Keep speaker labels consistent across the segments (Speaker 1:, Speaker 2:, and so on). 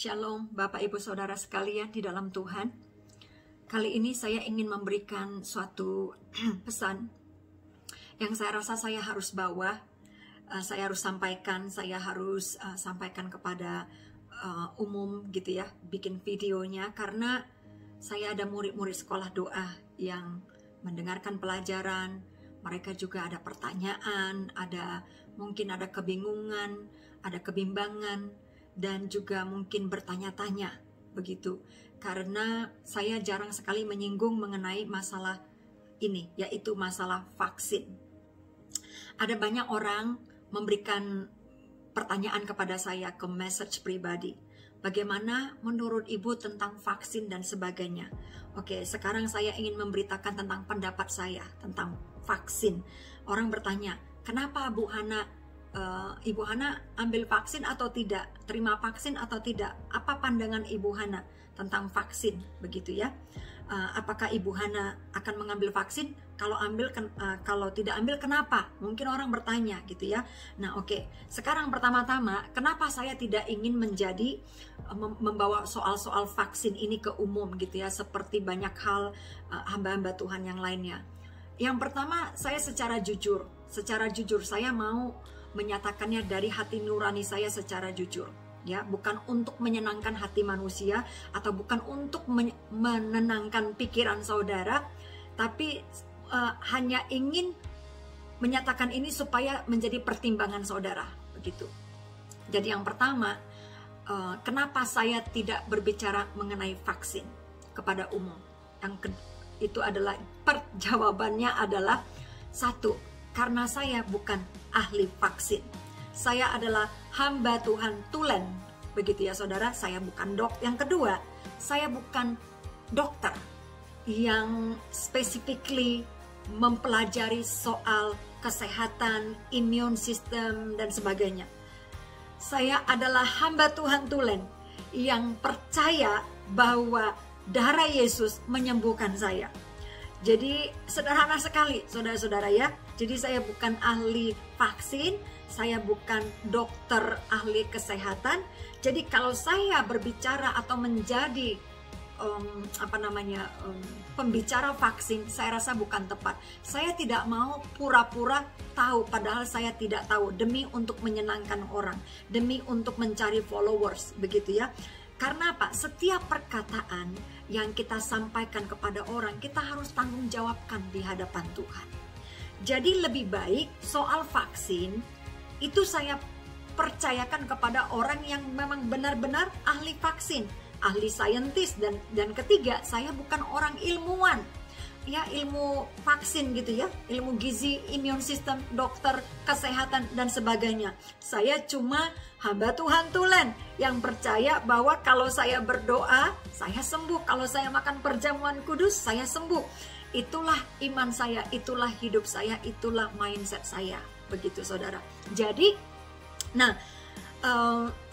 Speaker 1: Shalom Bapak Ibu Saudara sekalian di dalam Tuhan. Kali ini saya ingin memberikan suatu pesan yang saya rasa saya harus bawa, saya harus sampaikan kepada umum gitu ya, bikin videonya karena saya ada murid-murid sekolah doa yang mendengarkan pelajaran, mereka juga ada pertanyaan, mungkin ada kebingungan, ada kebimbangan, dan juga mungkin bertanya-tanya begitu. Karena saya jarang sekali menyinggung mengenai masalah ini, yaitu masalah vaksin. Ada banyak orang memberikan pertanyaan kepada saya ke message pribadi. Bagaimana menurut Ibu tentang vaksin dan sebagainya? Oke, sekarang saya ingin memberitakan tentang pendapat saya tentang vaksin. Orang bertanya, kenapa Ibu Hana ambil vaksin atau tidak? Terima vaksin atau tidak? Apa pandangan Ibu Hana tentang vaksin? Begitu ya. Apakah Ibu Hana akan mengambil vaksin? Kalau tidak ambil kenapa? Mungkin orang bertanya gitu ya. Nah oke. Sekarang pertama-tama, kenapa saya tidak ingin membawa soal-soal vaksin ini ke umum gitu ya, seperti banyak hal hamba-hamba Tuhan yang lainnya. Yang pertama, saya secara jujur saya mau menyatakannya dari hati nurani saya secara jujur, ya, bukan untuk menyenangkan hati manusia atau bukan untuk menenangkan pikiran saudara, tapi hanya ingin menyatakan ini supaya menjadi pertimbangan saudara, begitu. Jadi yang pertama, kenapa saya tidak berbicara mengenai vaksin kepada umum? Jawabannya adalah satu, karena saya bukan ahli vaksin. Saya adalah hamba Tuhan tulen. Begitu ya saudara, saya bukan Yang kedua, saya bukan dokter yang specifically mempelajari soal kesehatan, immune system, dan sebagainya. Saya adalah hamba Tuhan tulen yang percaya bahwa darah Yesus menyembuhkan saya. Jadi sederhana sekali saudara-saudara ya. Jadi saya bukan ahli vaksin, saya bukan dokter ahli kesehatan. Jadi kalau saya berbicara atau menjadi pembicara vaksin, saya rasa bukan tepat. Saya tidak mau pura-pura tahu padahal saya tidak tahu, demi untuk menyenangkan orang, demi untuk mencari followers, begitu ya. Karena apa? Setiap perkataan yang kita sampaikan kepada orang, kita harus tanggung jawabkan di hadapan Tuhan. Jadi lebih baik soal vaksin, itu saya percayakan kepada orang yang memang benar-benar ahli vaksin, ahli saintis, dan ketiga, saya bukan orang ilmuwan. Ya, ilmu vaksin gitu ya, ilmu gizi, immune system, dokter, kesehatan, dan sebagainya. Saya cuma hamba Tuhan tulen yang percaya bahwa kalau saya berdoa, saya sembuh. Kalau saya makan perjamuan kudus, saya sembuh. Itulah iman saya, itulah hidup saya, itulah mindset saya. Begitu saudara. Jadi,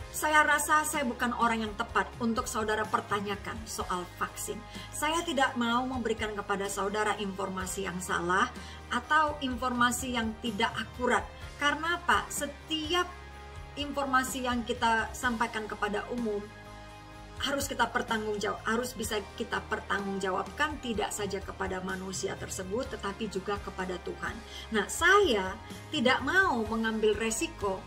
Speaker 1: saya rasa saya bukan orang yang tepat untuk saudara pertanyakan soal vaksin. Saya tidak mau memberikan kepada saudara informasi yang salah atau informasi yang tidak akurat. Karena apa? Setiap informasi yang kita sampaikan kepada umum harus bisa kita pertanggungjawabkan, tidak saja kepada manusia tersebut tetapi juga kepada Tuhan. Nah, saya tidak mau mengambil resiko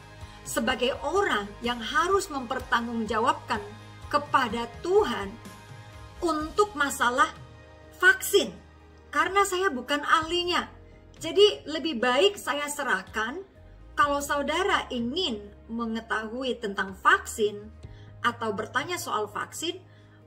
Speaker 1: sebagai orang yang harus mempertanggungjawabkan kepada Tuhan untuk masalah vaksin, karena saya bukan ahlinya. Jadi lebih baik saya serahkan. Kalau saudara ingin mengetahui tentang vaksin atau bertanya soal vaksin,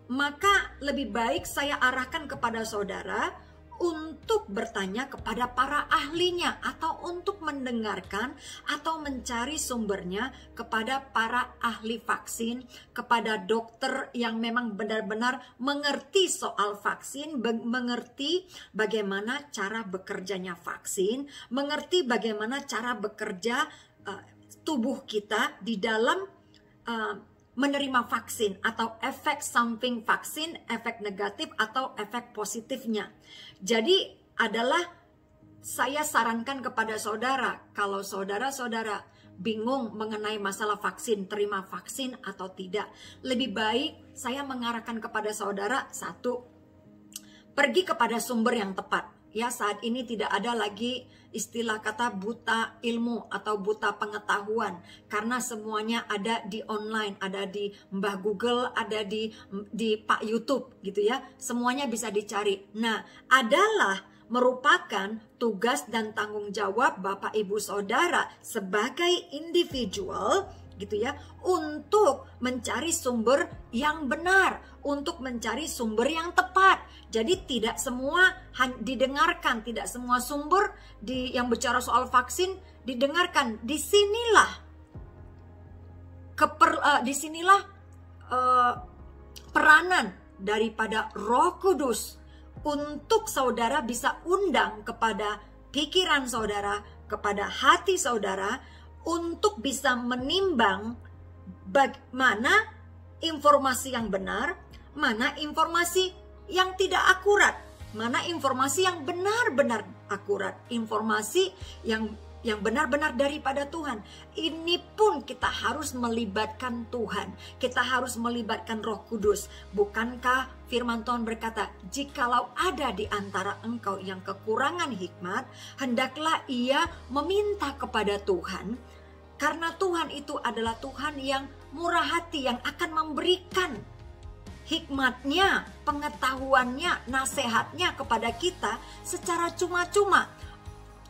Speaker 1: maka lebih baik saya arahkan kepada saudara untuk bertanya kepada para ahlinya, atau untuk mendengarkan atau mencari sumbernya kepada para ahli vaksin, kepada dokter yang memang benar-benar mengerti soal vaksin, mengerti bagaimana cara bekerjanya vaksin, mengerti bagaimana cara bekerja tubuh kita di dalam menerima vaksin, atau efek samping vaksin, efek negatif atau efek positifnya. Jadi saya sarankan kepada saudara, kalau saudara-saudara bingung mengenai masalah vaksin, terima vaksin atau tidak. Lebih baik saya mengarahkan kepada saudara, satu, pergi kepada sumber yang tepat. Ya, saat ini tidak ada lagi istilah kata buta ilmu atau buta pengetahuan, karena semuanya ada di online, ada di Mbah Google, ada di Pak YouTube gitu ya. Semuanya bisa dicari. Nah, adalah merupakan tugas dan tanggung jawab Bapak Ibu Saudara sebagai individual gitu ya, untuk mencari sumber yang benar, untuk mencari sumber yang tepat. Jadi tidak semua didengarkan, tidak semua sumber yang bicara soal vaksin didengarkan. Disinilah peranan daripada Roh Kudus untuk saudara bisa undang kepada pikiran saudara, kepada hati saudara, untuk bisa menimbang bagaimana informasi yang benar, mana informasi yang tidak akurat, mana informasi yang benar-benar akurat, informasi yang benar-benar daripada Tuhan. Ini pun kita harus melibatkan Tuhan, kita harus melibatkan Roh Kudus. Bukankah firman Tuhan berkata, jikalau ada di antara engkau yang kekurangan hikmat, hendaklah ia meminta kepada Tuhan. Karena Tuhan itu adalah Tuhan yang murah hati, yang akan memberikan hikmatnya, pengetahuannya, nasihatnya kepada kita secara cuma-cuma.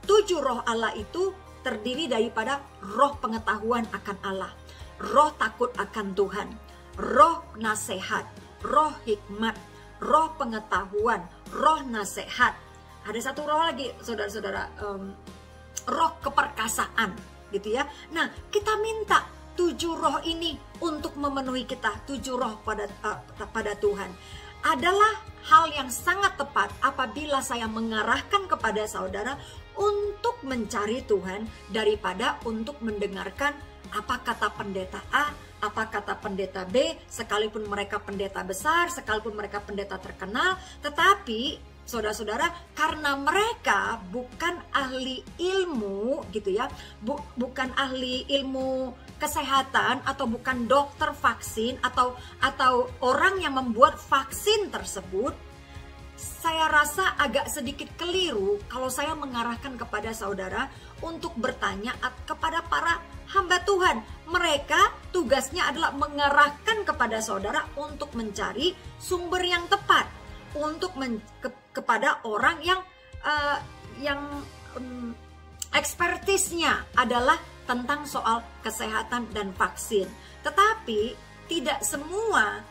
Speaker 1: 7 roh Allah itu terdiri daripada roh pengetahuan akan Allah, roh takut akan Tuhan, roh nasihat, roh hikmat, roh pengetahuan, roh nasihat. Ada satu roh lagi, saudara-saudara, roh keperkasaan. Gitu ya. Nah, kita minta 7 roh ini untuk memenuhi kita. 7 roh pada Tuhan adalah hal yang sangat tepat apabila saya mengarahkan kepada saudara untuk mencari Tuhan daripada untuk mendengarkan apa kata pendeta A, apa kata pendeta B, sekalipun mereka pendeta besar, sekalipun mereka pendeta terkenal, tetapi saudara-saudara, karena mereka bukan ahli ilmu gitu ya, bukan ahli ilmu kesehatan, atau bukan dokter vaksin, atau orang yang membuat vaksin tersebut, saya rasa agak sedikit keliru kalau saya mengarahkan kepada saudara untuk bertanya kepada para hamba Tuhan. Mereka tugasnya adalah mengarahkan kepada saudara untuk mencari sumber yang tepat, untuk kepada orang yang ekspertisnya adalah tentang soal kesehatan dan vaksin. Tetapi tidak semua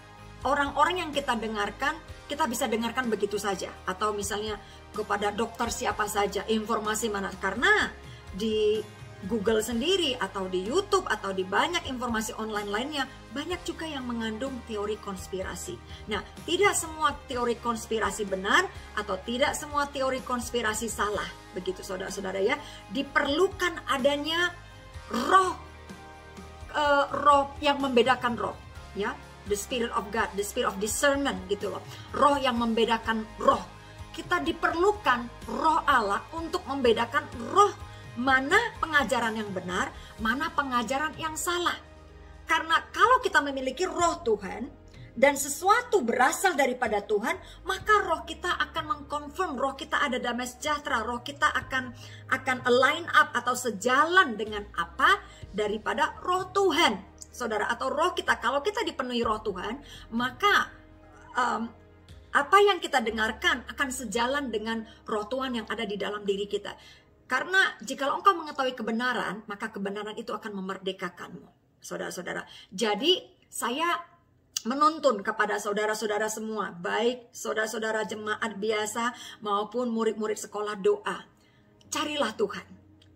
Speaker 1: orang-orang yang kita dengarkan, kita bisa dengarkan begitu saja. Atau misalnya kepada dokter siapa saja, informasi mana. Karena di Google sendiri atau di YouTube atau di banyak informasi online lainnya, banyak juga yang mengandung teori konspirasi. Nah, tidak semua teori konspirasi benar atau tidak semua teori konspirasi salah. Begitu saudara-saudara ya. Diperlukan adanya roh yang membedakan roh, ya. The Spirit of God, the Spirit of discernment gitu loh. Roh yang membedakan roh. Kita diperlukan roh Allah untuk membedakan roh, mana pengajaran yang benar, mana pengajaran yang salah. Karena kalau kita memiliki roh Tuhan dan sesuatu berasal daripada Tuhan, maka roh kita akan mengkonfirm, roh kita ada damai sejahtera, roh kita akan align up atau sejalan dengan apa daripada roh Tuhan. Saudara, atau roh kita, kalau kita dipenuhi roh Tuhan, maka apa yang kita dengarkan akan sejalan dengan roh Tuhan yang ada di dalam diri kita. Karena jikalau engkau mengetahui kebenaran, maka kebenaran itu akan memerdekakanmu, saudara-saudara. Jadi saya menuntun kepada saudara-saudara semua, baik saudara-saudara jemaat biasa maupun murid-murid sekolah doa. Carilah Tuhan.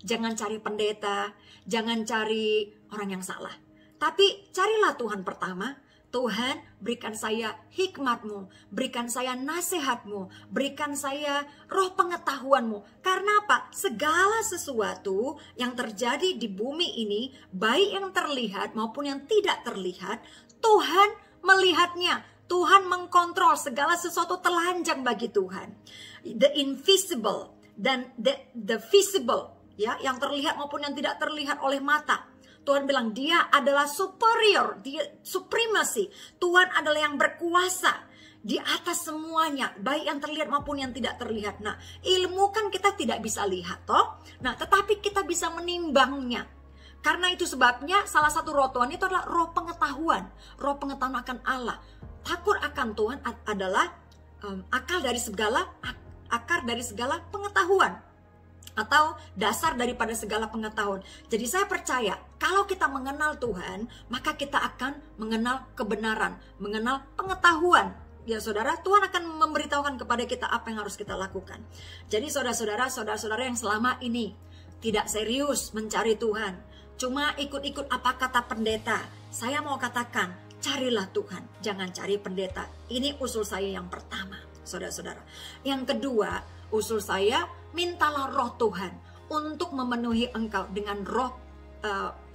Speaker 1: Jangan cari pendeta, jangan cari orang yang salah. Tapi carilah Tuhan pertama. Tuhan, berikan saya hikmat-Mu, berikan saya nasihat-Mu, berikan saya roh pengetahuan-Mu. Karena apa? Segala sesuatu yang terjadi di bumi ini, baik yang terlihat maupun yang tidak terlihat, Tuhan melihatnya. Tuhan mengkontrol segala sesuatu telanjang bagi Tuhan. The invisible dan the visible, ya, yang terlihat maupun yang tidak terlihat oleh mata. Tuhan bilang dia adalah superior, dia supremacy. Tuhan adalah yang berkuasa di atas semuanya, baik yang terlihat maupun yang tidak terlihat. Nah, ilmu kan kita tidak bisa lihat toh. Nah, tetapi kita bisa menimbangnya. Karena itu sebabnya salah satu roh Tuhan itu adalah roh pengetahuan. Roh pengetahuan akan Allah. Takut akan Tuhan adalah akar dari segala pengetahuan. Atau dasar daripada segala pengetahuan. Jadi saya percaya kalau kita mengenal Tuhan, maka kita akan mengenal kebenaran, mengenal pengetahuan. Ya saudara, Tuhan akan memberitahukan kepada kita apa yang harus kita lakukan. Jadi saudara-saudara yang selama ini tidak serius mencari Tuhan, cuma ikut-ikut apa kata pendeta, saya mau katakan, carilah Tuhan, jangan cari pendeta. Ini usul saya yang pertama, saudara-saudara. Yang kedua, usul saya, mintalah roh Tuhan untuk memenuhi engkau dengan roh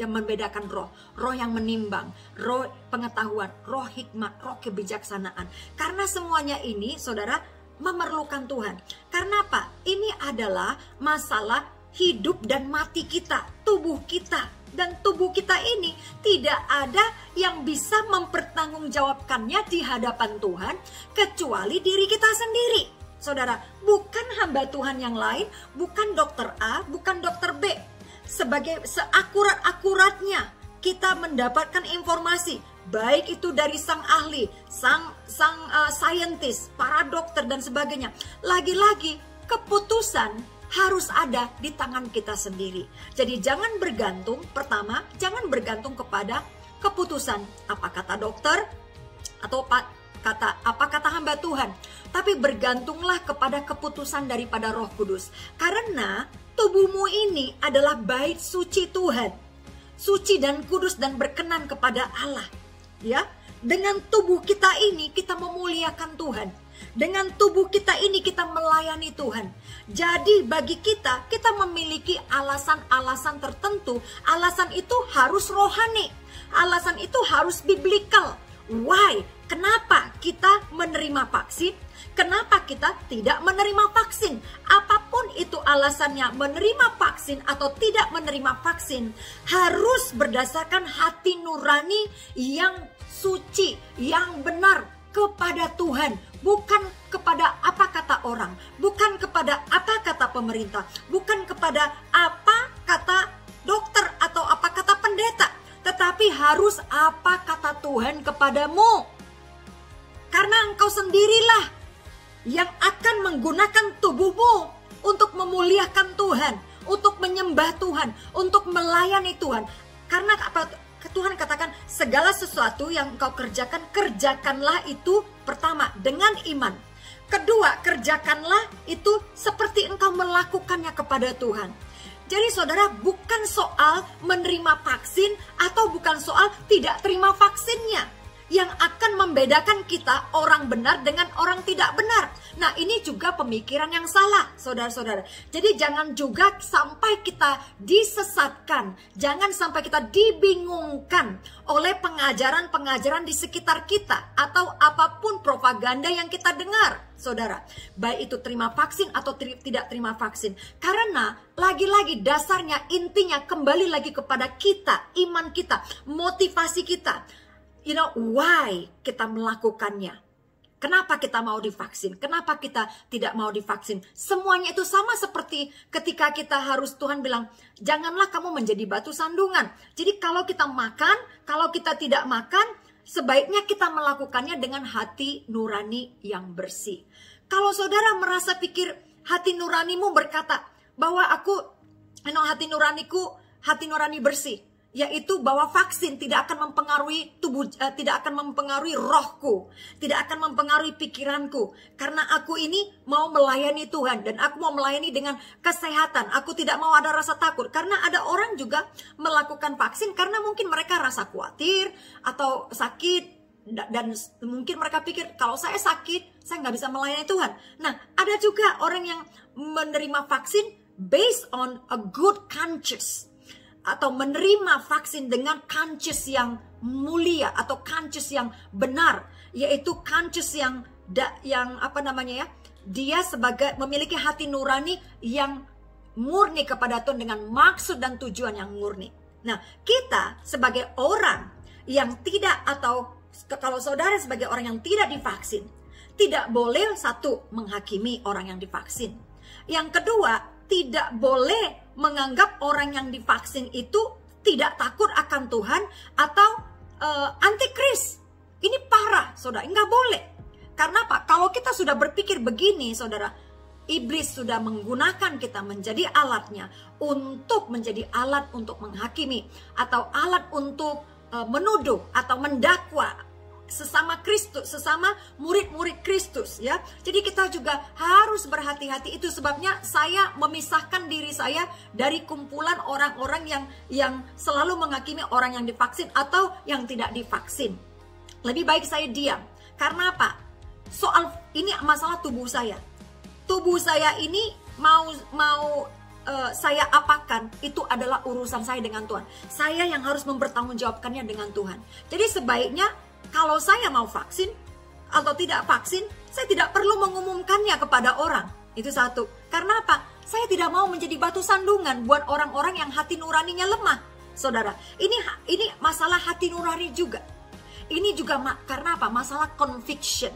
Speaker 1: yang membedakan roh yang menimbang, roh pengetahuan, roh hikmat, roh kebijaksanaan. Karena semuanya ini, saudara, memerlukan Tuhan. Karena apa? Ini adalah masalah hidup dan mati kita, tubuh kita. Dan tubuh kita ini tidak ada yang bisa mempertanggungjawabkannya di hadapan Tuhan kecuali diri kita sendiri. Saudara, bukan hamba Tuhan yang lain, bukan dokter A, bukan dokter B. Sebagai seakurat-akuratnya kita mendapatkan informasi, baik itu dari sang ahli, sang saintis, para dokter dan sebagainya. Lagi-lagi keputusan harus ada di tangan kita sendiri. Jadi jangan bergantung, pertama, jangan bergantung kepada keputusan apa kata dokter atau apa kata hamba Tuhan. Tapi bergantunglah kepada keputusan daripada Roh Kudus. Karena tubuhmu ini adalah bait suci Tuhan. Suci dan kudus dan berkenan kepada Allah. Ya, dengan tubuh kita ini kita memuliakan Tuhan. Dengan tubuh kita ini kita melayani Tuhan. Jadi bagi kita memiliki alasan-alasan tertentu. Alasan itu harus rohani. Alasan itu harus biblical. Why? Kenapa kita menerima vaksin? Kenapa kita tidak menerima vaksin? Apapun itu alasannya, menerima vaksin atau tidak menerima vaksin, harus berdasarkan hati nurani yang suci, yang benar kepada Tuhan, bukan kepada apa kata orang, bukan kepada apa kata pemerintah, bukan kepada apa kata dokter atau apa kata pendeta, tetapi harus apa kata Tuhan kepadamu. Karena engkau sendirilah yang akan menggunakan tubuhmu untuk memuliakan Tuhan, untuk menyembah Tuhan, untuk melayani Tuhan. Karena apa? Tuhan katakan segala sesuatu yang engkau kerjakan, kerjakanlah itu pertama dengan iman. Kedua, kerjakanlah itu seperti engkau melakukannya kepada Tuhan. Jadi saudara, bukan soal menerima vaksin atau bukan soal tidak terima vaksinnya yang akan membedakan kita orang benar dengan orang tidak benar. Nah, ini juga pemikiran yang salah, saudara-saudara. Jadi jangan juga sampai kita disesatkan, jangan sampai kita dibingungkan oleh pengajaran-pengajaran di sekitar kita atau apapun propaganda yang kita dengar, saudara. Baik itu terima vaksin atau tidak terima vaksin. Karena lagi-lagi dasarnya, intinya kembali lagi kepada kita, iman kita, motivasi kita. You know, why kita melakukannya? Kenapa kita mau divaksin? Kenapa kita tidak mau divaksin? Semuanya itu sama seperti ketika kita harus, Tuhan bilang, janganlah kamu menjadi batu sandungan. Jadi kalau kita makan, kalau kita tidak makan, sebaiknya kita melakukannya dengan hati nurani yang bersih. Kalau saudara merasa pikir hati nuranimu berkata bahwa hati nurani bersih, yaitu bahwa vaksin tidak akan mempengaruhi tidak akan mempengaruhi rohku, tidak akan mempengaruhi pikiranku, karena aku ini mau melayani Tuhan dan aku mau melayani dengan kesehatan. Aku tidak mau ada rasa takut, karena ada orang juga melakukan vaksin karena mungkin mereka rasa khawatir atau sakit, dan mungkin mereka pikir kalau saya sakit saya nggak bisa melayani Tuhan. Nah, ada juga orang yang menerima vaksin based on a good conscience, atau menerima vaksin dengan conscious yang mulia atau conscious yang benar, yaitu conscious yang dia sebagai memiliki hati nurani yang murni kepada Tuhan dengan maksud dan tujuan yang murni. Nah, kita sebagai orang yang tidak, atau kalau saudara sebagai orang yang tidak divaksin, tidak boleh satu, menghakimi orang yang divaksin. Yang kedua, tidak boleh menganggap orang yang divaksin itu tidak takut akan Tuhan atau antikris. Ini parah, saudara. Nggak boleh. Karena apa? Kalau kita sudah berpikir begini, saudara, iblis sudah menggunakan kita menjadi alatnya untuk menjadi alat untuk menghakimi atau alat untuk menuduh atau mendakwa sesama Kristus, sesama murid-murid Kristus, ya. Jadi kita juga harus berhati-hati. Itu sebabnya saya memisahkan diri saya dari kumpulan orang-orang yang selalu menghakimi orang yang divaksin atau yang tidak divaksin. Lebih baik saya diam. Karena apa? Soal ini masalah tubuh saya. Tubuh saya ini mau saya apakan, itu adalah urusan saya dengan Tuhan. Saya yang harus mempertanggungjawabkannya dengan Tuhan. Jadi sebaiknya kalau saya mau vaksin atau tidak vaksin, saya tidak perlu mengumumkannya kepada orang. Itu satu. Karena apa? Saya tidak mau menjadi batu sandungan buat orang-orang yang hati nuraninya lemah. Saudara, ini masalah hati nurani juga. Ini juga karena apa? Masalah conviction.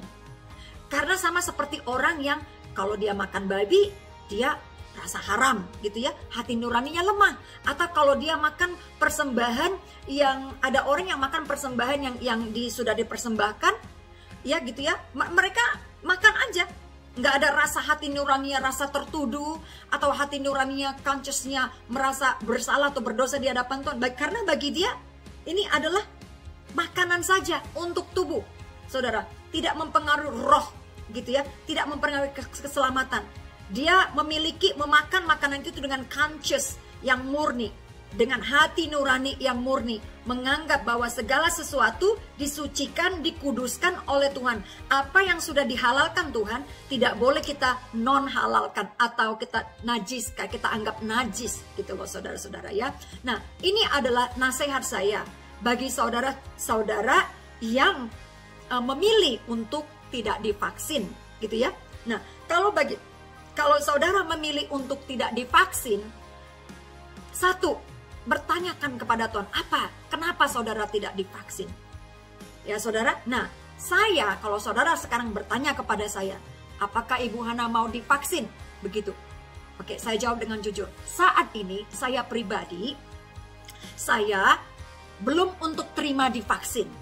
Speaker 1: Karena sama seperti orang yang kalau dia makan babi, dia rasa haram gitu ya, hati nuraninya lemah. Atau kalau dia makan persembahan, yang ada orang yang makan persembahan yang sudah dipersembahkan, ya gitu ya, mereka makan aja, nggak ada rasa hati nuraninya, rasa tertuduh, atau hati nuraninya, consciousnya merasa bersalah atau berdosa di hadapan Tuhan. Karena bagi dia ini adalah makanan saja untuk tubuh, saudara, tidak mempengaruhi roh gitu ya, tidak mempengaruhi keselamatan. Dia memakan makanan itu dengan conscious yang murni, dengan hati nurani yang murni, menganggap bahwa segala sesuatu disucikan, dikuduskan oleh Tuhan. Apa yang sudah dihalalkan Tuhan tidak boleh kita non halalkan atau kita najis, kayak kita anggap najis gitu loh, saudara-saudara ya. Nah, ini adalah nasihat saya bagi saudara-saudara yang memilih untuk tidak divaksin gitu ya. Nah, kalau saudara memilih untuk tidak divaksin, satu, bertanyakan kepada Tuhan, kenapa saudara tidak divaksin? Ya saudara, nah kalau saudara sekarang bertanya kepada saya, apakah Ibu Hana mau divaksin? Begitu. Oke, saya jawab dengan jujur. Saat ini, saya pribadi, saya belum untuk terima divaksin.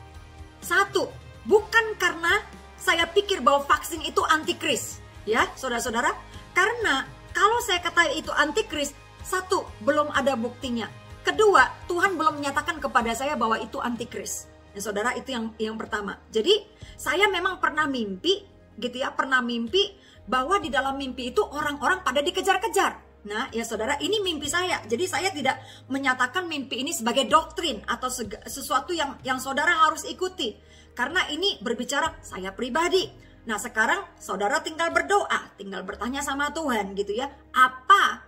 Speaker 1: Satu, bukan karena saya pikir bahwa vaksin itu antikris. Ya, saudara-saudara. Karena kalau saya kata itu antikris, satu, belum ada buktinya. Kedua, Tuhan belum menyatakan kepada saya bahwa itu antikris. Ya, saudara, itu yang pertama. Jadi, saya memang pernah mimpi, gitu ya, pernah mimpi bahwa di dalam mimpi itu orang-orang pada dikejar-kejar. Nah, ya saudara, ini mimpi saya. Jadi saya tidak menyatakan mimpi ini sebagai doktrin atau sesuatu yang saudara harus ikuti. Karena ini berbicara saya pribadi. Nah, sekarang saudara tinggal berdoa, tinggal bertanya sama Tuhan gitu ya. Apa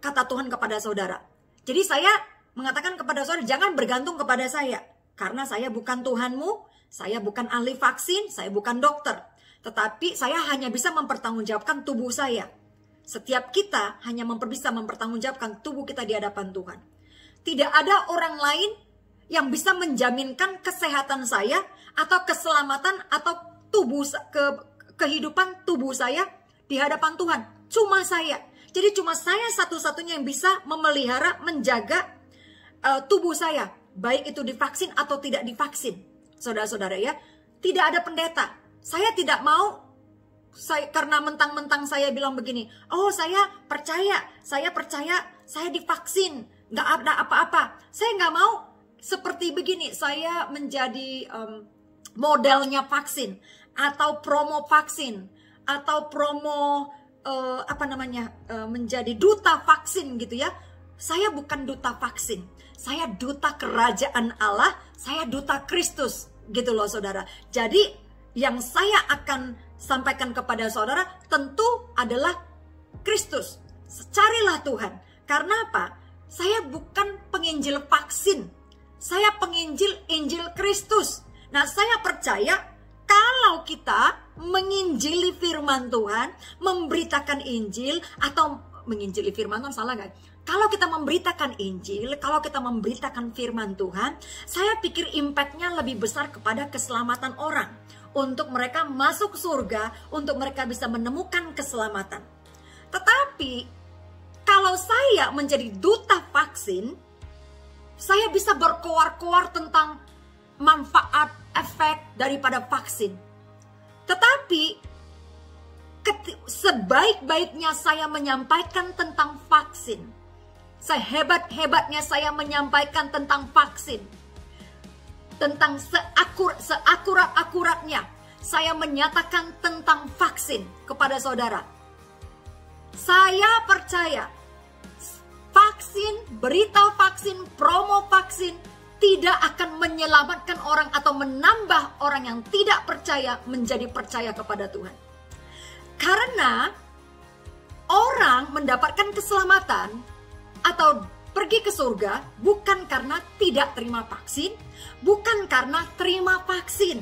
Speaker 1: kata Tuhan kepada saudara? Jadi saya mengatakan kepada saudara, jangan bergantung kepada saya. Karena saya bukan Tuhanmu, saya bukan ahli vaksin, saya bukan dokter. Tetapi saya hanya bisa mempertanggungjawabkan tubuh saya. Setiap kita hanya bisa mempertanggungjawabkan tubuh kita di hadapan Tuhan. Tidak ada orang lain yang bisa menjaminkan kesehatan saya atau keselamatan atau kehidupan tubuh saya di hadapan Tuhan. Cuma saya. Jadi cuma saya satu-satunya yang bisa memelihara, menjaga tubuh saya. Baik itu divaksin atau tidak divaksin. Saudara-saudara ya. Tidak ada pendeta. Saya tidak mau, karena mentang-mentang saya bilang begini. Oh, saya percaya, saya divaksin. Nggak ada apa-apa. Saya nggak mau seperti begini. Saya menjadi modelnya vaksin. Atau promo vaksin, atau promo menjadi duta vaksin gitu ya. Saya bukan duta vaksin, saya duta kerajaan Allah, saya duta Kristus gitu loh saudara. Jadi yang saya akan sampaikan kepada saudara tentu adalah Kristus. Carilah Tuhan. Karena apa? Saya bukan penginjil vaksin, saya penginjil Injil Kristus. Nah, saya percaya kalau kita menginjili firman Tuhan, memberitakan Injil, atau menginjili firman Tuhan salah gak? kalau kita memberitakan Injil, kalau kita memberitakan firman Tuhan, saya pikir impact-nya lebih besar kepada keselamatan orang. Untuk mereka masuk surga, untuk mereka bisa menemukan keselamatan. Tetapi, kalau saya menjadi duta vaksin, saya bisa berkoar-koar tentang manfaat, efek daripada vaksin. Tetapi, sebaik-baiknya saya menyampaikan tentang vaksin, sehebat-hebatnya saya menyampaikan tentang vaksin, tentang seakurat-akuratnya saya menyatakan tentang vaksin kepada saudara. Saya percaya vaksin, berita vaksin, promo vaksin tidak akan menyelamatkan orang atau menambah orang yang tidak percaya menjadi percaya kepada Tuhan. Karena orang mendapatkan keselamatan atau pergi ke surga bukan karena tidak terima vaksin, bukan karena terima vaksin.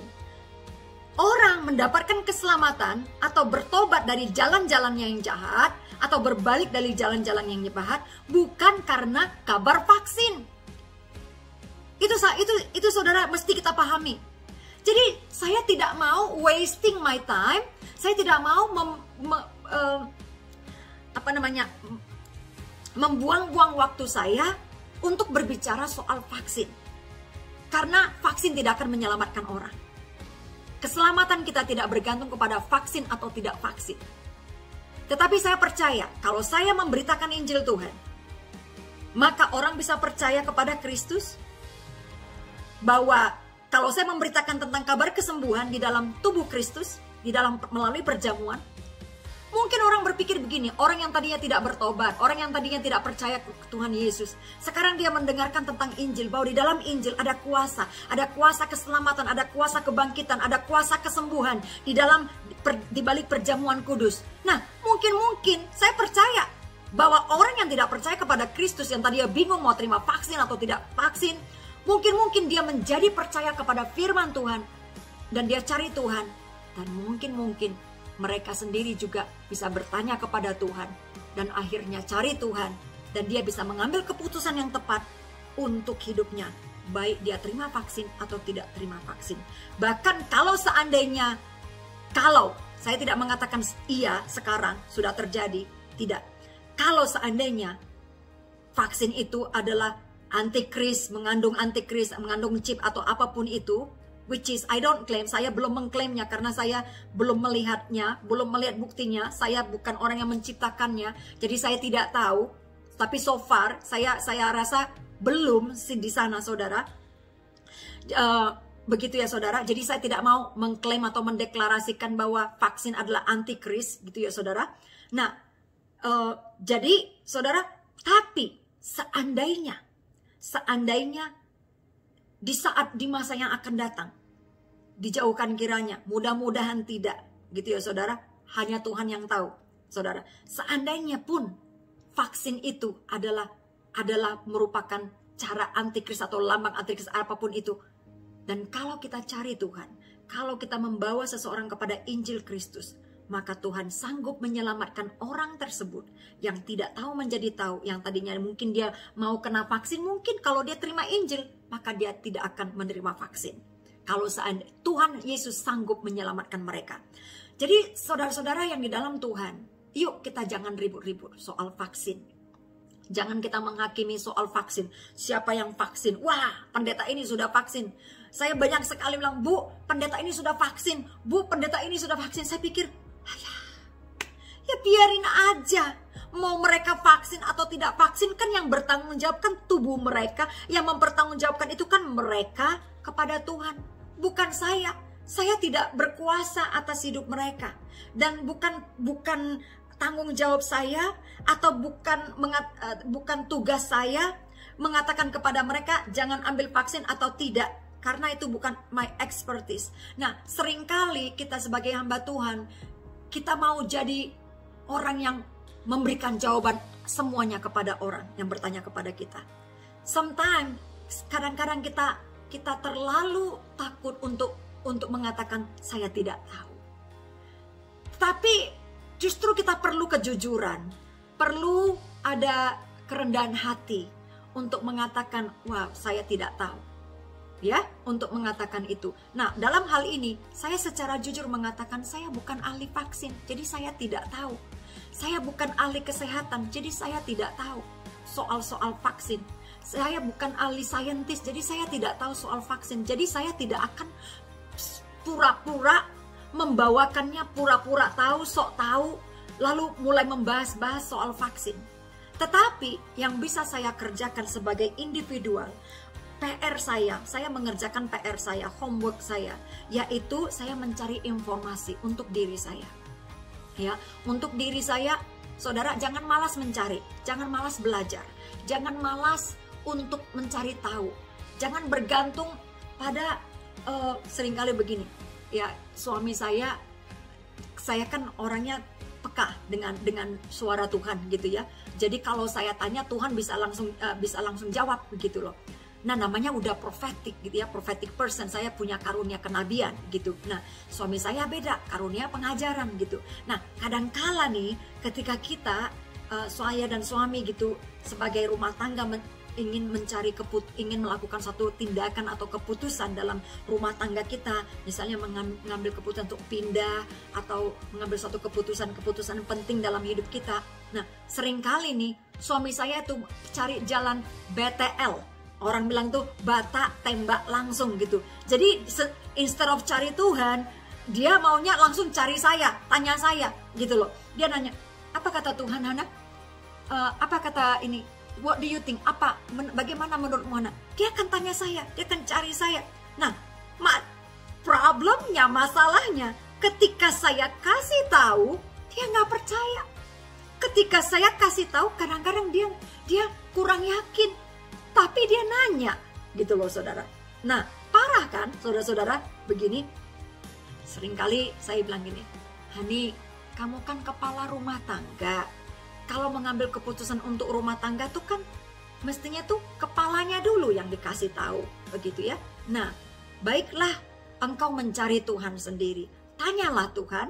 Speaker 1: Orang mendapatkan keselamatan atau bertobat dari jalan-jalannya yang jahat atau berbalik dari jalan-jalan yang jahat bukan karena kabar vaksin. Itu saudara mesti kita pahami. Jadi saya tidak mau wasting my time, saya tidak mau membuang-buang waktu saya untuk berbicara soal vaksin. Karena vaksin tidak akan menyelamatkan orang. Keselamatan kita tidak bergantung kepada vaksin atau tidak vaksin. Tetapi saya percaya, kalau saya memberitakan Injil Tuhan, maka orang bisa percaya kepada Kristus. Bahwa kalau saya memberitakan tentang kabar kesembuhan di dalam tubuh Kristus, melalui perjamuan, mungkin orang berpikir begini, orang yang tadinya tidak bertobat, orang yang tadinya tidak percaya ke Tuhan Yesus, sekarang dia mendengarkan tentang Injil, bahwa di dalam Injil ada kuasa keselamatan, ada kuasa kebangkitan, ada kuasa kesembuhan di balik perjamuan kudus. Nah, mungkin saya percaya bahwa orang yang tidak percaya kepada Kristus, yang tadinya bingung mau terima vaksin atau tidak vaksin, mungkin dia menjadi percaya kepada firman Tuhan, dan dia cari Tuhan, dan mungkin mereka sendiri juga bisa bertanya kepada Tuhan dan akhirnya cari Tuhan, dan dia bisa mengambil keputusan yang tepat untuk hidupnya, baik dia terima vaksin atau tidak terima vaksin. Bahkan kalau seandainya, kalau saya tidak mengatakan iya sekarang sudah terjadi, tidak. Kalau seandainya vaksin itu adalah antikris, mengandung chip atau apapun itu, which is I don't claim, saya belum mengklaimnya karena saya belum melihatnya, belum melihat buktinya. Saya bukan orang yang menciptakannya, jadi saya tidak tahu. Tapi so far saya rasa belum di sana, saudara. Begitu ya, saudara. Jadi saya tidak mau mengklaim atau mendeklarasikan bahwa vaksin adalah antikris, gitu ya, saudara. Nah, jadi saudara, tapi seandainya di masa yang akan datang, dijauhkan kiranya, mudah-mudahan tidak, gitu ya saudara, hanya Tuhan yang tahu, saudara. Seandainya pun vaksin itu adalah merupakan cara antikris atau lambang antikris apapun itu, dan kalau kita cari Tuhan, kalau kita membawa seseorang kepada Injil Kristus, maka Tuhan sanggup menyelamatkan orang tersebut yang tidak tahu menjadi tahu, yang tadinya mungkin dia mau kena vaksin, mungkin kalau dia terima Injil, maka dia tidak akan menerima vaksin. Kalau seandainya Tuhan Yesus sanggup menyelamatkan mereka. Jadi saudara-saudara yang di dalam Tuhan, yuk kita jangan ribut-ribut soal vaksin. Jangan kita menghakimi soal vaksin. Siapa yang vaksin? Wah, pendeta ini sudah vaksin. Saya banyak sekali bilang, Bu, pendeta ini sudah vaksin. Bu, pendeta ini sudah vaksin. Saya pikir, ya biarin aja. Mau mereka vaksin atau tidak vaksin, kan yang bertanggung jawab kan tubuh mereka. Yang mempertanggungjawabkan itu kan mereka kepada Tuhan, bukan saya. Saya tidak berkuasa atas hidup mereka, dan bukan tanggung jawab saya atau bukan tugas saya mengatakan kepada mereka jangan ambil vaksin atau tidak, karena itu bukan my expertise. Nah, seringkali kita sebagai hamba Tuhan, kita mau jadi orang yang memberikan jawaban semuanya kepada orang yang bertanya kepada kita. Sometimes, kadang-kadang kita terlalu takut untuk mengatakan saya tidak tahu. Tapi justru kita perlu kejujuran, perlu ada kerendahan hati untuk mengatakan, wah saya tidak tahu. Ya, untuk mengatakan itu. Nah, dalam hal ini, saya secara jujur mengatakan saya bukan ahli vaksin, jadi saya tidak tahu. Saya bukan ahli kesehatan, jadi saya tidak tahu soal-soal vaksin. Saya bukan ahli saintis, jadi saya tidak tahu soal vaksin. Jadi saya tidak akan pura-pura membawakannya, pura-pura tahu, sok tahu, lalu mulai membahas-bahas soal vaksin. Tetapi yang bisa saya kerjakan sebagai individual, PR saya mengerjakan PR saya, homework saya, yaitu saya mencari informasi untuk diri saya. Ya, untuk diri saya, saudara jangan malas mencari, jangan malas belajar, jangan malas untuk mencari tahu, jangan bergantung pada seringkali begini. Ya, suami saya kan orangnya peka dengan suara Tuhan gitu ya. Jadi kalau saya tanya Tuhan bisa langsung jawab begitu loh. Nah, namanya udah prophetic gitu ya, prophetic person. Saya punya karunia kenabian gitu. Nah, suami saya beda, karunia pengajaran gitu. Nah, kadangkala nih ketika kita saya dan suami gitu sebagai rumah tangga ingin melakukan satu tindakan atau keputusan dalam rumah tangga kita, misalnya mengambil keputusan untuk pindah atau mengambil satu keputusan penting dalam hidup kita. Nah, seringkali nih suami saya tuh cari jalan BTL. Orang bilang tuh bata tembak langsung gitu. Jadi instead of cari Tuhan, dia maunya langsung cari saya, tanya saya gitu loh. Dia nanya, apa kata Tuhan, Hana? Apa kata ini? What do you think? Bagaimana menurutmu, Hana? Dia akan tanya saya, dia akan cari saya. Nah, problemnya, masalahnya, ketika saya kasih tahu, dia nggak percaya. Ketika saya kasih tahu, kadang-kadang dia kurang yakin. Tapi dia nanya, gitu loh saudara. Nah, parah kan saudara-saudara? Begini, seringkali saya bilang gini, Hani, kamu kan kepala rumah tangga. Kalau mengambil keputusan untuk rumah tangga tuh kan mestinya tuh kepalanya dulu yang dikasih tahu, begitu ya. Nah, baiklah engkau mencari Tuhan sendiri. Tanyalah Tuhan,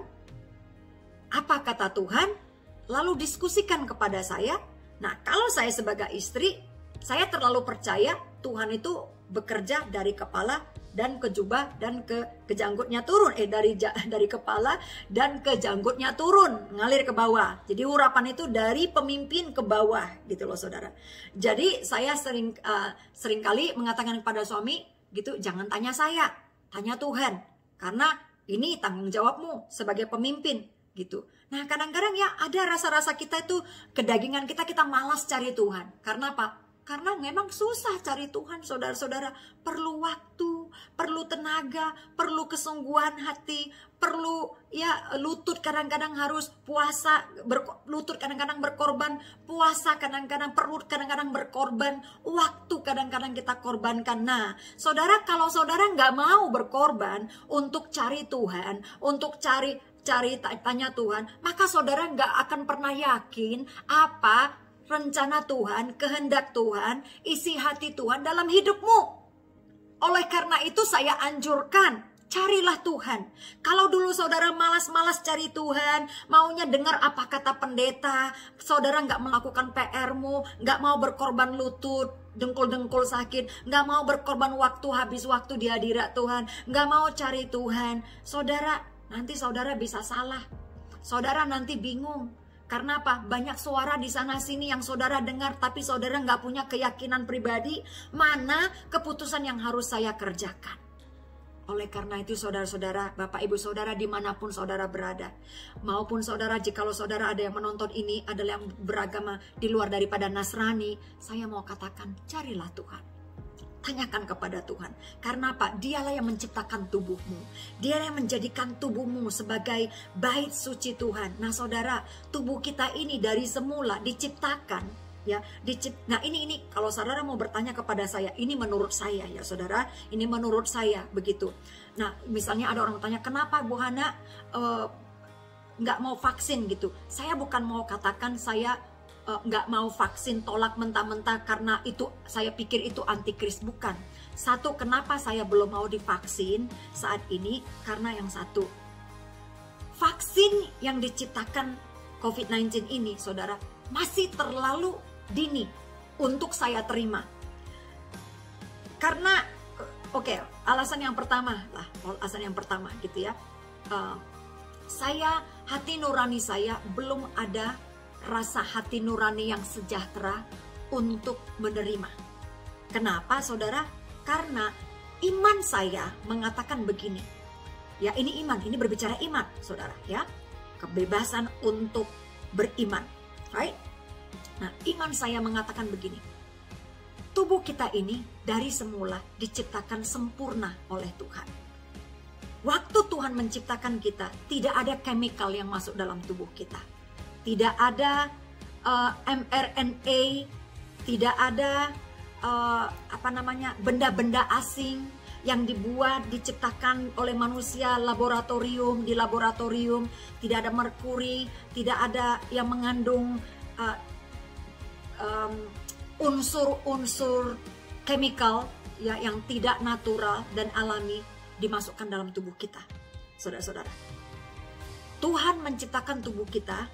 Speaker 1: apa kata Tuhan? Lalu diskusikan kepada saya. Nah, kalau saya sebagai istri, saya terlalu percaya Tuhan itu bekerja dari kepala dan ke jubah dan ke janggutnya turun. Dari kepala dan ke janggutnya turun, ngalir ke bawah. Jadi urapan itu dari pemimpin ke bawah gitu loh saudara. Jadi saya seringkali mengatakan kepada suami gitu, jangan tanya saya, tanya Tuhan. Karena ini tanggung jawabmu sebagai pemimpin gitu. Nah, kadang-kadang ya ada rasa-rasa kita itu kedagingan kita malas cari Tuhan. Karena apa? Karena memang susah cari Tuhan, saudara-saudara. Perlu waktu, perlu tenaga, perlu kesungguhan hati, perlu ya lutut kadang-kadang harus puasa, lutut kadang-kadang berkorban, puasa kadang-kadang, perut kadang-kadang berkorban, waktu kadang-kadang kita korbankan. Nah, saudara, kalau saudara nggak mau berkorban untuk cari Tuhan, untuk cari tanya Tuhan, maka saudara nggak akan pernah yakin apa rencana Tuhan, kehendak Tuhan, isi hati Tuhan dalam hidupmu. Oleh karena itu saya anjurkan, carilah Tuhan. Kalau dulu saudara malas-malas cari Tuhan, maunya dengar apa kata pendeta, saudara nggak melakukan PR-mu, nggak mau berkorban lutut, dengkul-dengkul sakit, nggak mau berkorban waktu, habis waktu di hadirat Tuhan, nggak mau cari Tuhan, saudara, nanti saudara bisa salah. Saudara nanti bingung. Karena apa? Banyak suara di sana sini yang saudara dengar, tapi saudara nggak punya keyakinan pribadi mana keputusan yang harus saya kerjakan. Oleh karena itu saudara-saudara, Bapak Ibu Saudara dimanapun saudara berada, maupun saudara jikalau saudara ada yang menonton ini adalah yang beragama di luar daripada Nasrani, saya mau katakan carilah Tuhan. Tanyakan kepada Tuhan. Karena apa? Dialah yang menciptakan tubuhmu. Dialah yang menjadikan tubuhmu sebagai bait suci Tuhan. Nah saudara, tubuh kita ini dari semula diciptakan. Ya, nah ini kalau saudara mau bertanya kepada saya, ini menurut saya ya saudara, ini menurut saya begitu. Nah misalnya ada orang tanya, kenapa Bu Hana nggak mau vaksin gitu? Saya bukan mau katakan saya nggak mau vaksin, tolak mentah-mentah karena itu saya pikir itu antikris, bukan. Satu, kenapa saya belum mau divaksin saat ini? Karena yang satu, vaksin yang diciptakan COVID-19 ini saudara masih terlalu dini untuk saya terima. Karena alasan yang pertama gitu ya. Hati nurani saya belum ada rasa hati nurani yang sejahtera untuk menerima. Kenapa, saudara? Karena iman saya mengatakan begini. Ya, ini iman, ini berbicara iman, saudara, ya. Kebebasan untuk beriman, right? Nah, iman saya mengatakan begini. Tubuh kita ini dari semula diciptakan sempurna oleh Tuhan. Waktu Tuhan menciptakan kita, tidak ada chemical yang masuk dalam tubuh kita. Tidak ada mRNA, tidak ada benda-benda asing yang dibuat, diciptakan oleh manusia di laboratorium. Tidak ada merkuri, tidak ada yang mengandung unsur-unsur chemical ya, yang tidak natural dan alami dimasukkan dalam tubuh kita, saudara-saudara. Tuhan menciptakan tubuh kita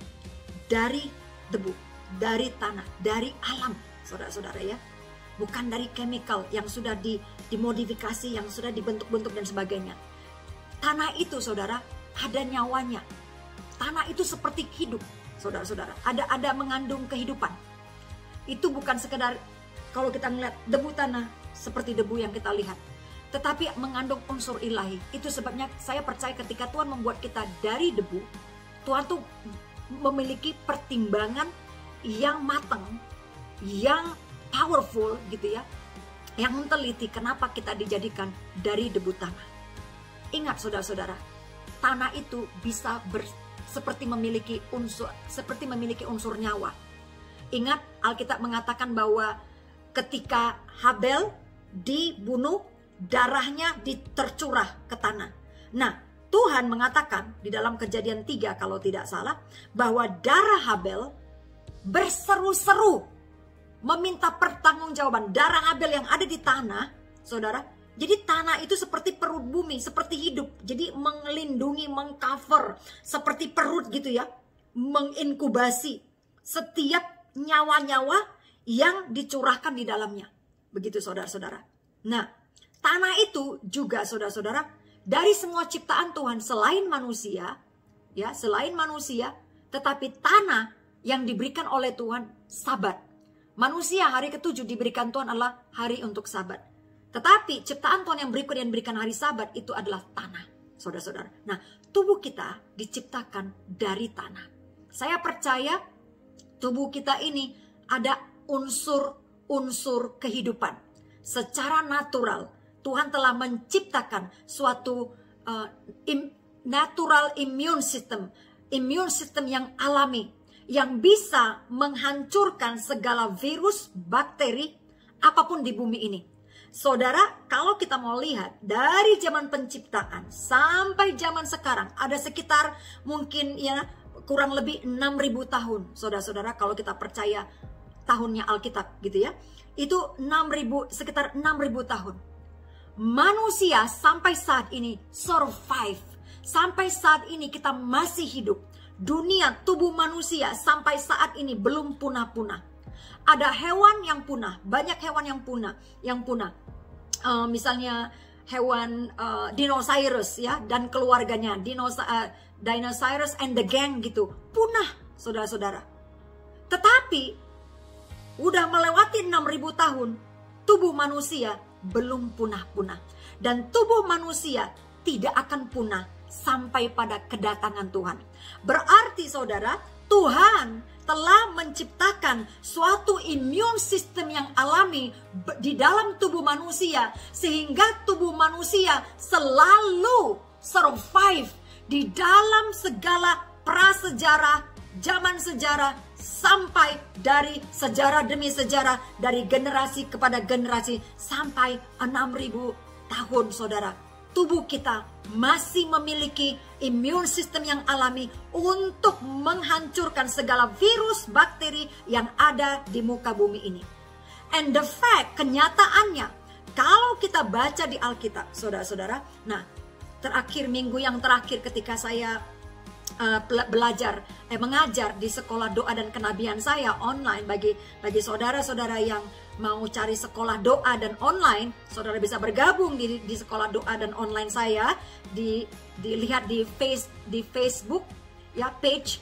Speaker 1: dari debu, dari tanah, dari alam, saudara-saudara ya. Bukan dari chemical yang sudah dimodifikasi, yang sudah dibentuk-bentuk dan sebagainya. Tanah itu, saudara, ada nyawanya. Tanah itu seperti hidup, saudara-saudara. Ada mengandung kehidupan. Itu bukan sekedar kalau kita melihat debu tanah seperti debu yang kita lihat, tetapi mengandung unsur ilahi. Itu sebabnya saya percaya ketika Tuhan membuat kita dari debu, Tuhan tuh memiliki pertimbangan yang matang, yang powerful gitu ya, yang meneliti kenapa kita dijadikan dari debu tanah. Ingat, saudara-saudara, tanah itu bisa seperti memiliki unsur nyawa. Ingat, Alkitab mengatakan bahwa ketika Habel dibunuh, darahnya tercurah ke tanah. Nah, Tuhan mengatakan di dalam Kejadian 3 kalau tidak salah, bahwa darah Habel berseru-seru meminta pertanggungjawaban. Darah Habel yang ada di tanah, saudara. Jadi tanah itu seperti perut bumi, seperti hidup. Jadi melindungi, mengcover, seperti perut gitu ya. Menginkubasi setiap nyawa-nyawa yang dicurahkan di dalamnya. Begitu, saudara-saudara. Nah, tanah itu juga, saudara-saudara, dari semua ciptaan Tuhan selain manusia, ya, selain manusia, tetapi tanah yang diberikan oleh Tuhan Sabat. Manusia hari ke-7 diberikan Tuhan adalah hari untuk Sabat. Tetapi ciptaan Tuhan yang berikut yang diberikan hari Sabat itu adalah tanah, saudara-saudara. Nah, tubuh kita diciptakan dari tanah. Saya percaya tubuh kita ini ada unsur-unsur kehidupan. Secara natural, Tuhan telah menciptakan suatu natural immune system yang alami, yang bisa menghancurkan segala virus, bakteri, apapun di bumi ini. Saudara, kalau kita mau lihat dari zaman penciptaan sampai zaman sekarang, ada sekitar mungkin ya kurang lebih 6.000 tahun. Saudara-saudara, kalau kita percaya tahunnya Alkitab gitu ya, itu sekitar 6.000 tahun. Manusia sampai saat ini survive. Sampai saat ini kita masih hidup. Dunia, tubuh manusia sampai saat ini belum punah-punah. Ada hewan yang punah, banyak hewan yang punah. Misalnya hewan dinosaurus ya dan keluarganya, dinosaurus and the gang gitu, punah, saudara-saudara. Tetapi udah melewati 6.000 tahun, tubuh manusia belum punah-punah. Dan tubuh manusia tidak akan punah sampai pada kedatangan Tuhan. Berarti, saudara, Tuhan telah menciptakan suatu immune system yang alami di dalam tubuh manusia, sehingga tubuh manusia selalu survive di dalam segala prasejarah, zaman sejarah, sampai dari sejarah demi sejarah, dari generasi kepada generasi sampai 6.000 tahun, saudara. Tubuh kita masih memiliki immune system yang alami untuk menghancurkan segala virus, bakteri yang ada di muka bumi ini. And the fact, kenyataannya, kalau kita baca di Alkitab, saudara-saudara, nah, minggu yang terakhir ketika saya mengajar di sekolah doa dan kenabian saya online. Bagi saudara-saudara yang mau cari sekolah doa dan online, saudara bisa bergabung di sekolah doa dan online saya. Dilihat di Facebook ya, page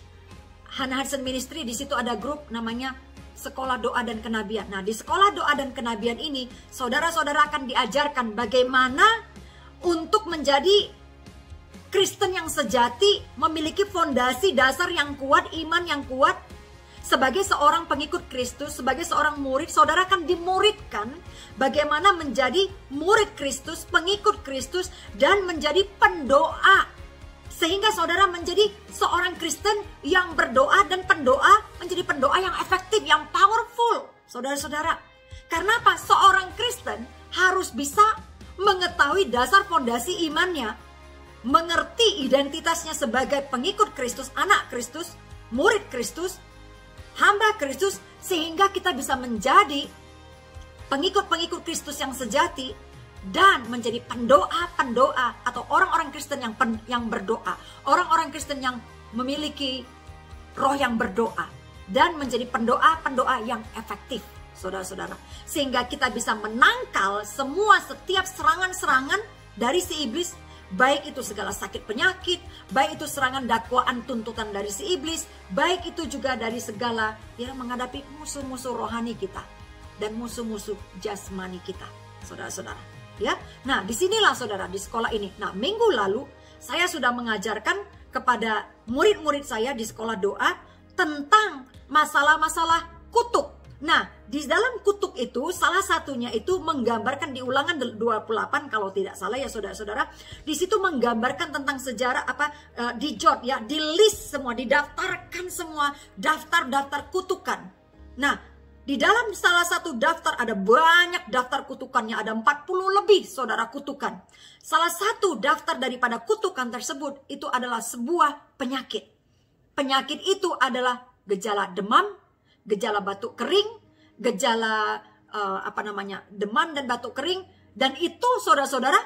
Speaker 1: Hannah Hudson Ministry. Di situ ada grup namanya Sekolah Doa dan Kenabian. Nah, di Sekolah Doa dan Kenabian ini saudara-saudara akan diajarkan bagaimana untuk menjadi Kristen yang sejati, memiliki fondasi dasar yang kuat, iman yang kuat. Sebagai seorang pengikut Kristus, sebagai seorang murid, saudara akan dimuridkan bagaimana menjadi murid Kristus, pengikut Kristus, dan menjadi pendoa. Sehingga saudara menjadi seorang Kristen yang berdoa, dan pendoa menjadi pendoa yang efektif, yang powerful. Saudara-saudara, karena apa? Seorang Kristen harus bisa mengetahui dasar fondasi imannya, mengerti identitasnya sebagai pengikut Kristus, anak Kristus, murid Kristus, hamba Kristus, sehingga kita bisa menjadi pengikut-pengikut Kristus yang sejati dan menjadi pendoa-pendoa atau orang-orang Kristen yang berdoa, orang-orang Kristen yang memiliki roh yang berdoa dan menjadi pendoa-pendoa yang efektif, saudara-saudara. Sehingga kita bisa menangkal setiap serangan-serangan dari si iblis, baik itu segala sakit penyakit, baik itu serangan dakwaan tuntutan dari si iblis, baik itu juga dari segala menghadapi musuh-musuh rohani kita dan musuh-musuh jasmani kita, saudara-saudara. Ya, nah disinilah saudara, di sekolah ini. Nah, minggu lalu saya sudah mengajarkan kepada murid-murid saya di sekolah doa tentang masalah-masalah kutuk. Nah, di dalam kutuk itu salah satunya itu menggambarkan di Ulangan 28 kalau tidak salah ya saudara-saudara. Di situ menggambarkan tentang sejarah dijot ya, di list semua, didaftarkan semua daftar-daftar kutukan. Nah, di dalam salah satu daftar ada banyak daftar kutukannya, ada 40 lebih saudara kutukan. Salah satu daftar daripada kutukan tersebut itu adalah sebuah penyakit. Penyakit itu adalah gejala demam, gejala batuk kering, gejala demam dan batuk kering, dan itu saudara-saudara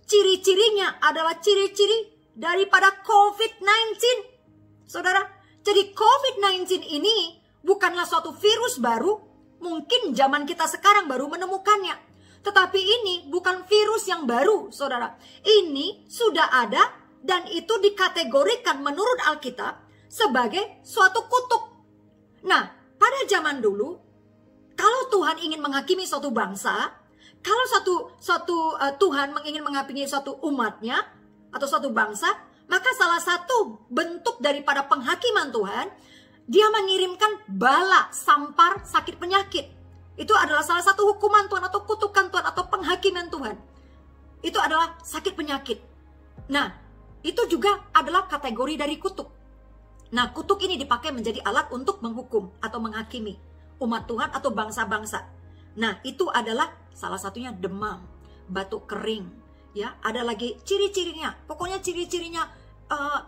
Speaker 1: ciri-cirinya adalah ciri-ciri daripada COVID-19. Saudara, jadi COVID-19 ini bukanlah suatu virus baru, mungkin zaman kita sekarang baru menemukannya. Tetapi ini bukan virus yang baru, saudara. Ini sudah ada dan itu dikategorikan menurut Alkitab sebagai suatu kutuk. Nah, pada zaman dulu, kalau Tuhan ingin menghakimi suatu bangsa, kalau Tuhan ingin menghakimi suatu umatnya atau suatu bangsa, maka salah satu bentuk daripada penghakiman Tuhan, dia mengirimkan bala, sampar, sakit penyakit. Itu adalah salah satu hukuman Tuhan atau kutukan Tuhan atau penghakiman Tuhan. Itu adalah sakit penyakit. Nah, itu juga adalah kategori dari kutuk. Nah, kutuk ini dipakai menjadi alat untuk menghukum atau menghakimi umat Tuhan atau bangsa-bangsa. Nah, itu adalah salah satunya demam, batuk kering. Ya, ada lagi ciri-cirinya. Pokoknya ciri-cirinya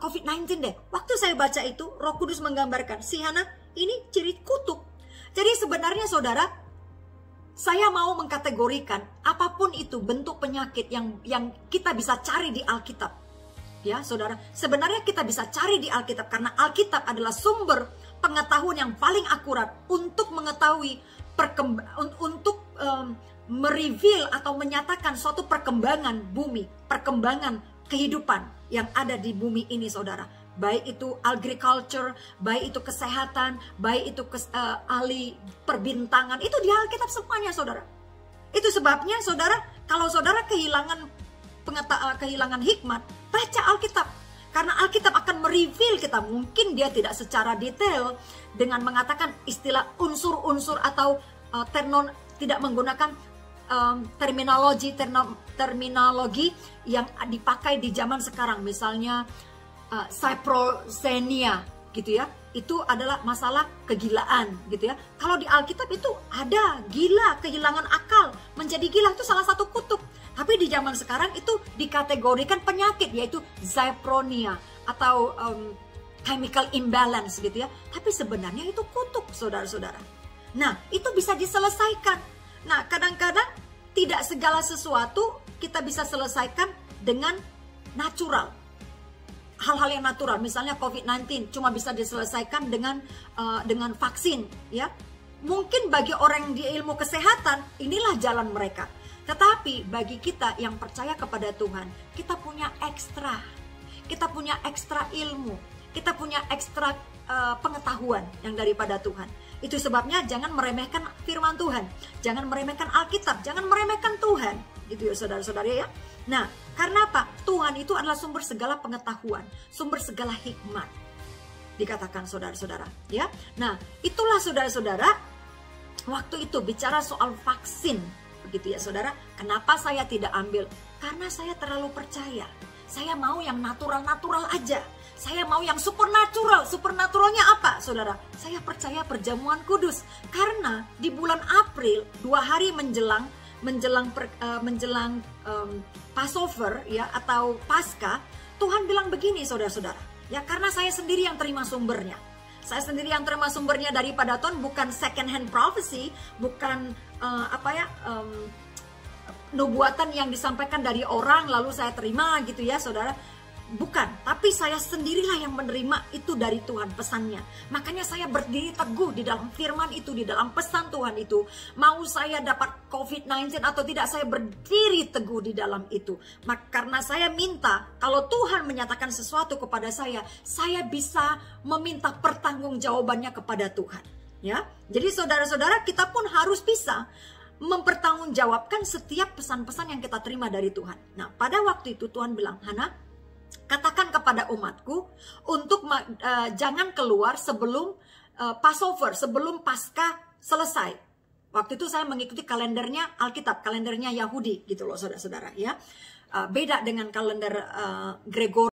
Speaker 1: COVID-19 deh. Waktu saya baca itu, Roh Kudus menggambarkan, si Hana, ini ciri kutuk. Jadi sebenarnya saudara, saya mau mengkategorikan apapun itu bentuk penyakit yang kita bisa cari di Alkitab. Ya saudara, sebenarnya kita bisa cari di Alkitab karena Alkitab adalah sumber pengetahuan yang paling akurat untuk mengetahui mereveal atau menyatakan suatu perkembangan bumi, perkembangan kehidupan yang ada di bumi ini saudara. Baik itu agriculture, baik itu kesehatan, baik itu ahli perbintangan, itu di Alkitab semuanya saudara. Itu sebabnya saudara, kalau saudara kehilangan hikmat, baca Alkitab. Karena Alkitab akan mereveal kita. Mungkin dia tidak secara detail dengan mengatakan istilah unsur-unsur atau tidak menggunakan terminologi yang dipakai di zaman sekarang. Misalnya cyprosenia gitu ya. Itu adalah masalah kegilaan gitu ya. Kalau di Alkitab itu ada gila, kehilangan akal, menjadi gila, itu salah satu kutuk. Tapi di zaman sekarang itu dikategorikan penyakit, yaitu zypronia atau chemical imbalance gitu ya. Tapi sebenarnya itu kutuk saudara-saudara. Nah, itu bisa diselesaikan. Nah, kadang-kadang tidak segala sesuatu kita bisa selesaikan dengan natural. hal-hal yang natural, misalnya COVID-19 cuma bisa diselesaikan dengan vaksin, ya. Mungkin bagi orang di ilmu kesehatan inilah jalan mereka. Tetapi bagi kita yang percaya kepada Tuhan, kita punya ekstra ilmu, kita punya ekstra pengetahuan yang daripada Tuhan. Itu sebabnya jangan meremehkan firman Tuhan, jangan meremehkan Alkitab, jangan meremehkan Tuhan, gitu ya saudara-saudara ya. Nah, karena apa? Tuhan itu adalah sumber segala pengetahuan, sumber segala hikmat, dikatakan saudara-saudara ya. Nah, itulah saudara-saudara, waktu itu bicara soal vaksin, begitu ya saudara. Kenapa saya tidak ambil? Karena saya terlalu percaya. Saya mau yang natural-natural aja. Saya mau yang supernatural. Supernaturalnya apa, saudara? Saya percaya perjamuan kudus. Karena di bulan April, 2 hari menjelang Passover ya, atau Paskah, Tuhan bilang begini saudara-saudara. Ya, karena saya sendiri yang terima sumbernya. Saya sendiri yang terima sumbernya daripada Tuhan, bukan second hand prophecy, bukan nubuatan yang disampaikan dari orang lalu saya terima gitu ya saudara. Bukan, tapi saya sendirilah yang menerima itu dari Tuhan pesannya. Makanya saya berdiri teguh di dalam firman itu, di dalam pesan Tuhan itu. Mau saya dapat COVID-19 atau tidak, saya berdiri teguh di dalam itu. Karena saya minta, kalau Tuhan menyatakan sesuatu kepada saya bisa meminta pertanggungjawabannya kepada Tuhan. Ya, jadi saudara-saudara, kita pun harus bisa mempertanggungjawabkan setiap pesan-pesan yang kita terima dari Tuhan. Nah, pada waktu itu Tuhan bilang, Hana, katakan kepada umatku untuk jangan keluar sebelum Passover, sebelum Paskah selesai. Waktu itu saya mengikuti kalendernya Alkitab, kalendernya Yahudi gitu loh saudara-saudara ya. Beda dengan kalender Gregorian